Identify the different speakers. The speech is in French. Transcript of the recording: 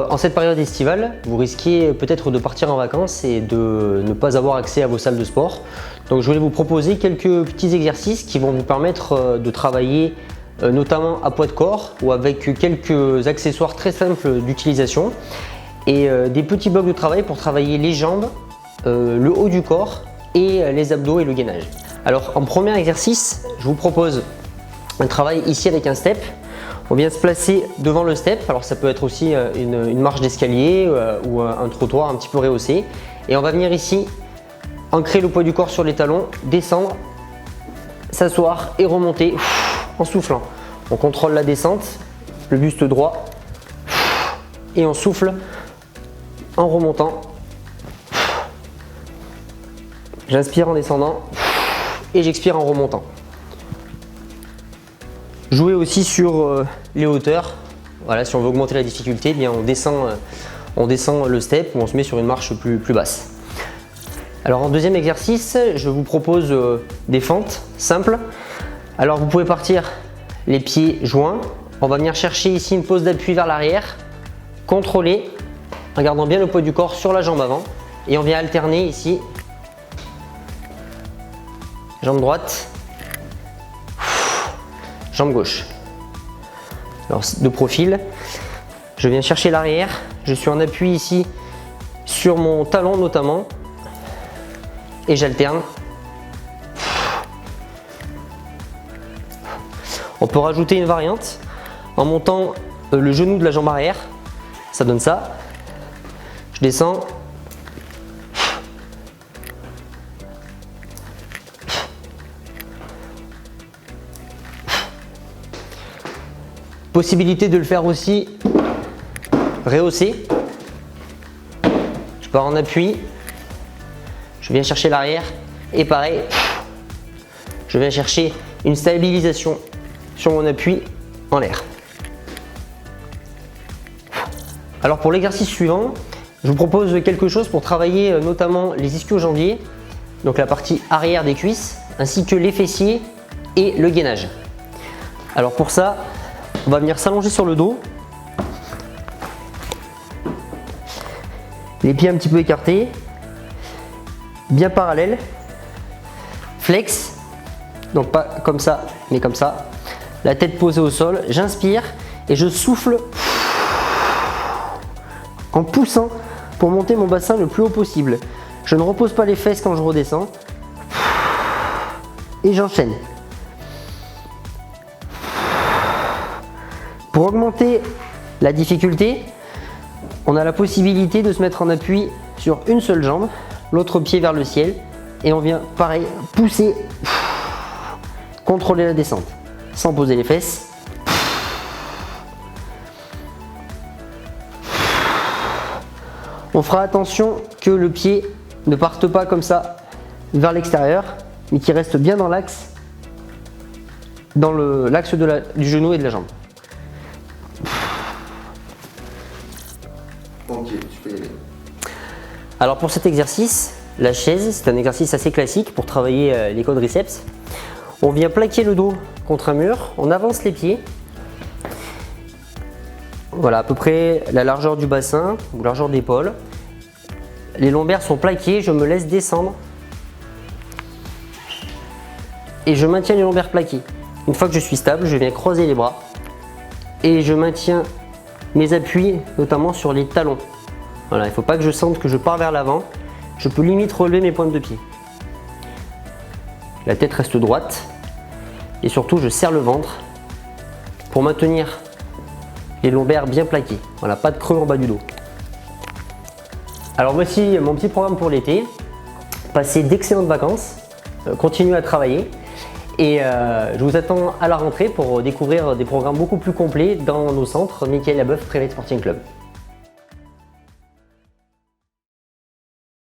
Speaker 1: en cette période estivale, vous risquez peut-être de partir en vacances et de ne pas avoir accès à vos salles de sport. Donc je voulais vous proposer quelques petits exercices qui vont vous permettre de travailler notamment à poids de corps ou avec quelques accessoires très simples d'utilisation et des petits blocs de travail pour travailler les jambes, le haut du corps et les abdos et le gainage. Alors en premier exercice, je vous propose un travail ici avec un step. On vient se placer devant le step, alors ça peut être aussi une marche d'escalier ou un trottoir un petit peu rehaussé. Et on va venir ici ancrer le poids du corps sur les talons, descendre, s'asseoir et remonter en soufflant. On contrôle la descente, le buste droit et on souffle en remontant. J'inspire en descendant et j'expire en remontant. Jouer aussi sur les hauteurs. Voilà, si on veut augmenter la difficulté, eh bien on descend le step ou on se met sur une marche plus basse. Alors en deuxième exercice, je vous propose des fentes simples. Alors vous pouvez partir les pieds joints. On va venir chercher ici une pose d'appui vers l'arrière, contrôler en gardant bien le poids du corps sur la jambe avant. Et on vient alterner ici, jambe droite, jambe gauche. Alors de profil, je viens chercher l'arrière, je suis en appui ici sur mon talon notamment et j'alterne. On peut rajouter une variante en montant le genou de la jambe arrière, ça donne ça. Je descends. Possibilité de le faire aussi rehaussé. Je pars en appui, je viens chercher l'arrière et pareil, je viens chercher une stabilisation sur mon appui en l'air. Alors pour l'exercice suivant, je vous propose quelque chose pour travailler notamment les ischio-jambiers, donc la partie arrière des cuisses, ainsi que les fessiers et le gainage. Alors pour ça, on va venir s'allonger sur le dos, les pieds un petit peu écartés, bien parallèles, flex, donc pas comme ça, mais comme ça, la tête posée au sol, j'inspire et je souffle en poussant pour monter mon bassin le plus haut possible. Je ne repose pas les fesses quand je redescends et j'enchaîne. Pour augmenter la difficulté, on a la possibilité de se mettre en appui sur une seule jambe, l'autre pied vers le ciel et on vient pareil pousser, contrôler la descente sans poser les fesses. On fera attention que le pied ne parte pas comme ça vers l'extérieur, mais qu'il reste bien dans l'axe, l'axe du genou et de la jambe.
Speaker 2: Ok, tu peux y aller.
Speaker 1: Alors pour cet exercice, la chaise, c'est un exercice assez classique pour travailler les quadriceps. On vient plaquer le dos contre un mur, on avance les pieds. Voilà, à peu près la largeur du bassin ou largeur d'épaule. Les lombaires sont plaqués, je me laisse descendre. Et je maintiens les lombaires plaqués. Une fois que je suis stable, je viens croiser les bras. Et je maintiens mes appuis, notamment sur les talons. Voilà, il ne faut pas que je sente que je pars vers l'avant. Je peux limite relever mes pointes de pied. La tête reste droite. Et surtout, je serre le ventre pour maintenir les lombaires bien plaqués. Voilà, pas de creux en bas du dos. Alors voici mon petit programme pour l'été. Passez d'excellentes vacances. Continuez à travailler. Et je vous attends à la rentrée pour découvrir des programmes beaucoup plus complets dans nos centres Michael Labeuf Private Sporting Club.